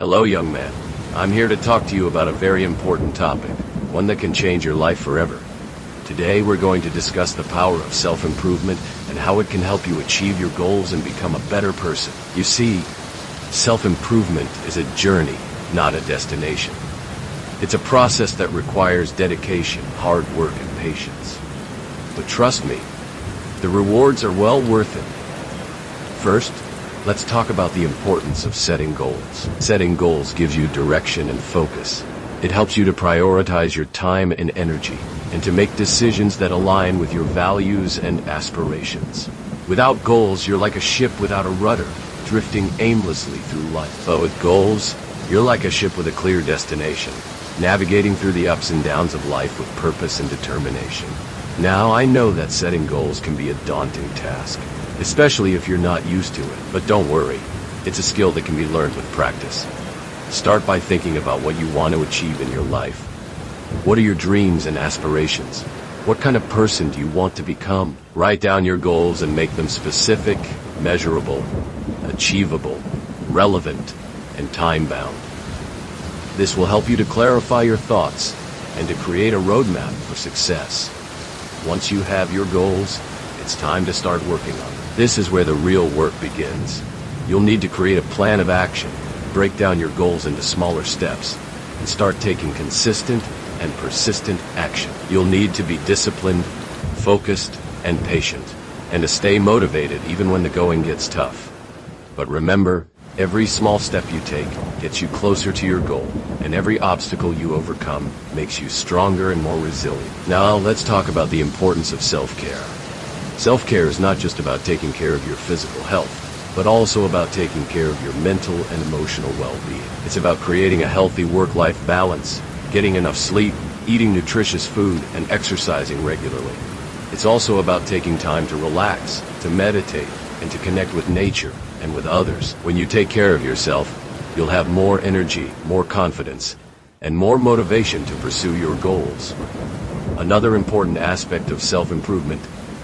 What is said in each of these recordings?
Hello, young man. I'm here to talk to you about a very important topic, one that can change your life forever. Today, we're going to discuss the power of self-improvement and how it can help you achieve your goals and become a better person. You see, self-improvement is a journey, not a destination. It's a process that requires dedication, hard work, and patience. But trust me, the rewards are well worth it. First, let's talk about the importance of setting goals. Setting goals gives you direction and focus. It helps you to prioritize your time and energy, and to make decisions that align with your values and aspirations. Without goals, you're like a ship without a rudder, drifting aimlessly through life. But with goals, you're like a ship with a clear destination, navigating through the ups and downs of life with purpose and determination. Now, I know that setting goals can be a daunting task, especially if you're not used to it. But don't worry, it's a skill that can be learned with practice. Start by thinking about what you want to achieve in your life. What are your dreams and aspirations? What kind of person do you want to become? Write down your goals and make them specific, measurable, achievable, relevant, and time-bound. This will help you to clarify your thoughts and to create a roadmap for success. Once you have your goals, it's time to start working on them. This is where the real work begins. You'll need to create a plan of action, break down your goals into smaller steps, and start taking consistent and persistent action. You'll need to be disciplined, focused, and patient, and to stay motivated even when the going gets tough. But remember, every small step you take gets you closer to your goal, and every obstacle you overcome makes you stronger and more resilient. Now, let's talk about the importance of self-care. Self-care is not just about taking care of your physical health, but also about taking care of your mental and emotional well-being. It's about creating a healthy work-life balance, getting enough sleep, eating nutritious food, and exercising regularly. It's also about taking time to relax, to meditate, and to connect with nature and with others. When you take care of yourself, you'll have more energy, more confidence, and more motivation to pursue your goals. Another important aspect of self-improvement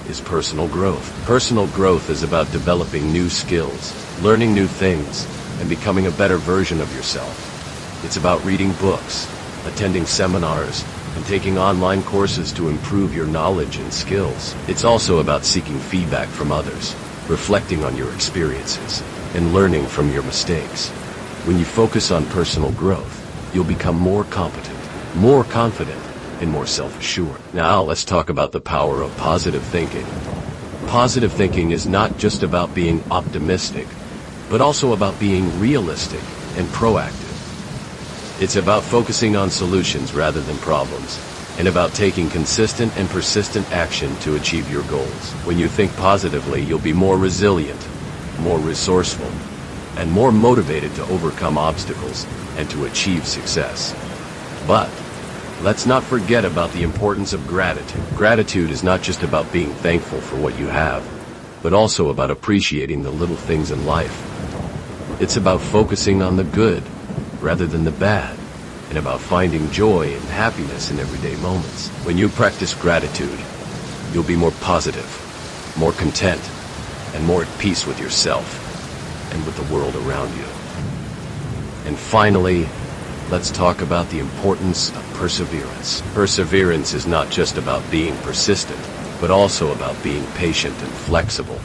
is personal growth. Personal growth is about developing new skills, learning new things, and becoming a better version of yourself. It's about reading books, attending seminars, and taking online courses to improve your knowledge and skills. It's also about seeking feedback from others, reflecting on your experiences, and learning from your mistakes. When you focus on personal growth, you'll become more competent, more confident, and more self-assured. Now, let's talk about the power of positive thinking. Positive thinking is not just about being optimistic, but also about being realistic and proactive. It's about focusing on solutions rather than problems, and about taking consistent and persistent action to achieve your goals. When you think positively, you'll be more resilient, more resourceful, and more motivated to overcome obstacles and to achieve success. But let's not forget about the importance of gratitude. Gratitude is not just about being thankful for what you have, but also about appreciating the little things in life. It's about focusing on the good rather than the bad, and about finding joy and happiness in everyday moments. When you practice gratitude, you'll be more positive, more content, and more at peace with yourself and with the world around you. And finally, let's talk about the importance of perseverance. Perseverance is not just about being persistent, but also about being patient and flexible.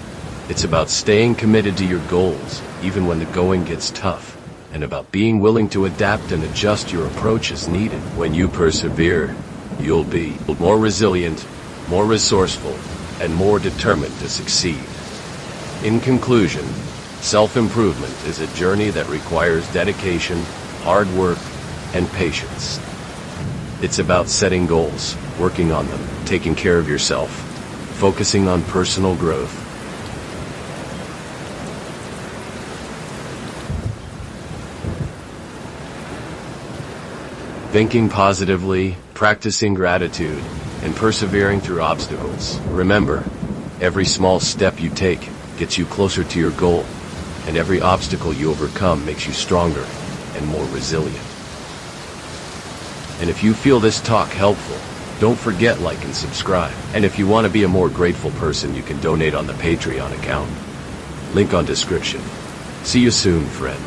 It's about staying committed to your goals, even when the going gets tough, and about being willing to adapt and adjust your approach as needed. When you persevere, you'll be more resilient, more resourceful, and more determined to succeed. In conclusion, self-improvement is a journey that requires dedication, hard work, and patience. It's about setting goals, working on them, taking care of yourself, focusing on personal growth, thinking positively, practicing gratitude, and persevering through obstacles. Remember, every small step you take gets you closer to your goal, and every obstacle you overcome makes you stronger and more resilient. And if you feel this talk helpful, don't forget like and subscribe. And if you want to be a more grateful person, you can donate on the Patreon account. Link on description. See you soon, friend.